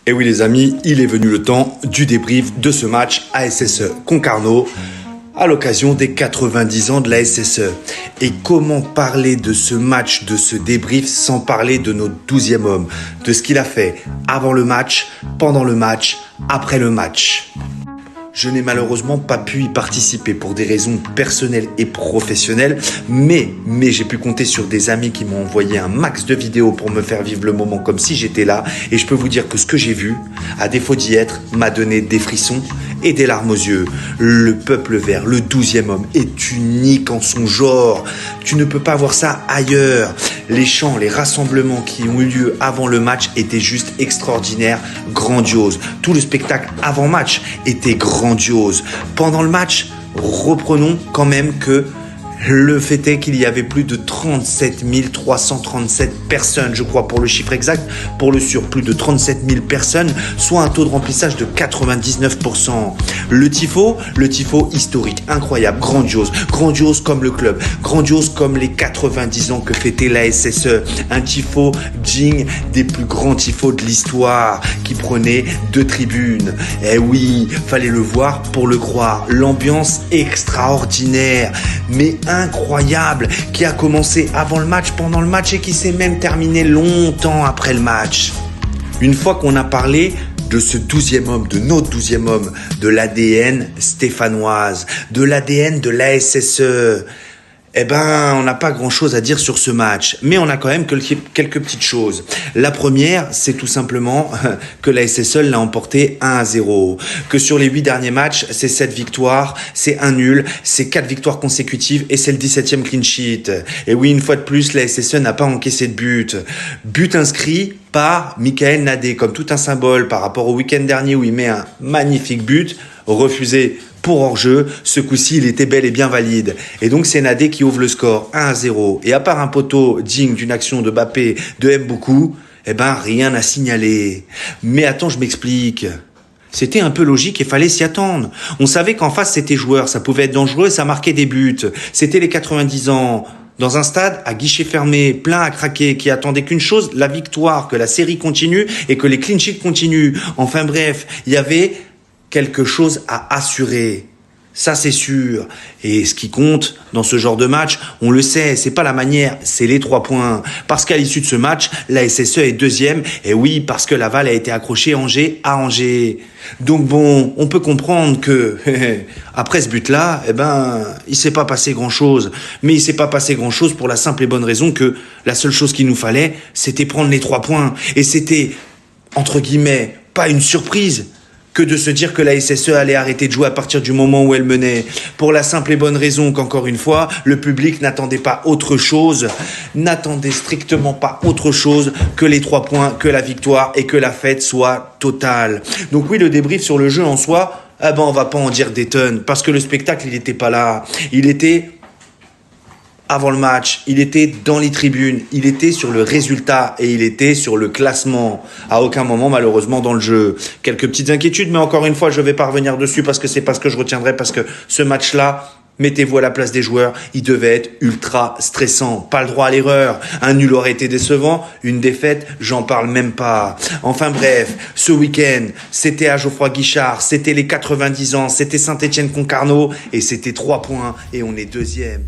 Et oui les amis, il est venu le temps du débrief de ce match ASSE Concarneau à l'occasion des 90 ans de la SSE. Et comment parler de ce match, de ce débrief sans parler de notre 12e homme, de ce qu'il a fait avant le match, pendant le match, après le match. Je n'ai malheureusement pas pu y participer pour des raisons personnelles et professionnelles, mais j'ai pu compter sur des amis qui m'ont envoyé un max de vidéos pour me faire vivre le moment comme si j'étais là. Et je peux vous dire que ce que j'ai vu, à défaut d'y être, m'a donné des frissons et des larmes aux yeux. Le peuple vert, le 12e homme, est unique en son genre. Tu ne peux pas voir ça ailleurs. Les chants, les rassemblements qui ont eu lieu avant le match étaient juste extraordinaires, grandioses. Tout le spectacle avant match était grandiose. Pendant le match, reprenons quand même que le fait est qu'il y avait plus de 37 337 personnes, je crois pour le chiffre exact, pour le sûr, plus de 37 000 personnes, soit un taux de remplissage de 99%. Le tifo historique, incroyable, grandiose comme le club, grandiose comme les 90 ans que fêtait la SSE, un tifo digne des plus grands tifos de l'histoire, qui prenait 2 tribunes. Eh oui, fallait le voir pour le croire, l'ambiance extraordinaire, mais incroyable, qui a commencé avant le match, pendant le match et qui s'est même terminé longtemps après le match. Une fois qu'on a parlé de ce 12e homme, de notre 12e homme, de l'ADN stéphanoise, de l'ADN de l'ASSE, eh ben, on n'a pas grand-chose à dire sur ce match, mais on a quand même quelques petites choses. La première, c'est tout simplement que la SSE l'a emporté 1-0, que sur les 8 derniers matchs, c'est 7 victoires, c'est 1 nul, c'est 4 victoires consécutives et c'est le 17e clean sheet. Et oui, une fois de plus, la SSE n'a pas encaissé de but. But inscrit par Michael Nadé, comme tout un symbole par rapport au week-end dernier où il met un magnifique but, refusé pour hors-jeu. Ce coup-ci, il était bel et bien valide. Et donc, c'est Nadé qui ouvre le score 1-0. Et à part un poteau digne d'une action de Mbappé de Mboukou, eh ben, rien à signaler. Mais attends, je m'explique. C'était un peu logique et fallait s'y attendre. On savait qu'en face, c'était joueur. Ça pouvait être dangereux et ça marquait des buts. C'était les 90 ans. Dans un stade à guichet fermé, plein à craquer, qui attendait qu'une chose, la victoire, que la série continue et que les clean sheets continuent. Enfin bref, il y avait quelque chose à assurer. Ça, c'est sûr. Et ce qui compte dans ce genre de match, on le sait, c'est pas la manière, c'est les 3 points. Parce qu'à l'issue de ce match, la SSE est 2e. Et oui, parce que Laval a été accroché Angers à Angers. Donc bon, on peut comprendre que après ce but-là, eh ben, il s'est pas passé grand-chose. Mais il s'est pas passé grand-chose pour la simple et bonne raison que la seule chose qu'il nous fallait, c'était prendre les 3 points. Et c'était, entre guillemets, pas une surprise que de se dire que la SSE allait arrêter de jouer à partir du moment où elle menait. Pour la simple et bonne raison qu'encore une fois, le public n'attendait pas autre chose, n'attendait strictement pas autre chose que les 3 points, que la victoire et que la fête soit totale. Donc oui, le débrief sur le jeu en soi, eh ben on va pas en dire des tonnes, parce que le spectacle, il était pas là. Il était avant le match, il était dans les tribunes, il était sur le résultat et il était sur le classement. À aucun moment, malheureusement, dans le jeu. Quelques petites inquiétudes, mais encore une fois, je vais pas revenir dessus parce que c'est pas ce que je retiendrai, parce que ce match-là, mettez-vous à la place des joueurs, il devait être ultra stressant. Pas le droit à l'erreur. Un nul aurait été décevant, une défaite, j'en parle même pas. Enfin bref, ce week-end, c'était à Geoffroy Guichard, c'était les 90 ans, c'était Saint-Étienne Concarneau et c'était 3 points et on est 2e.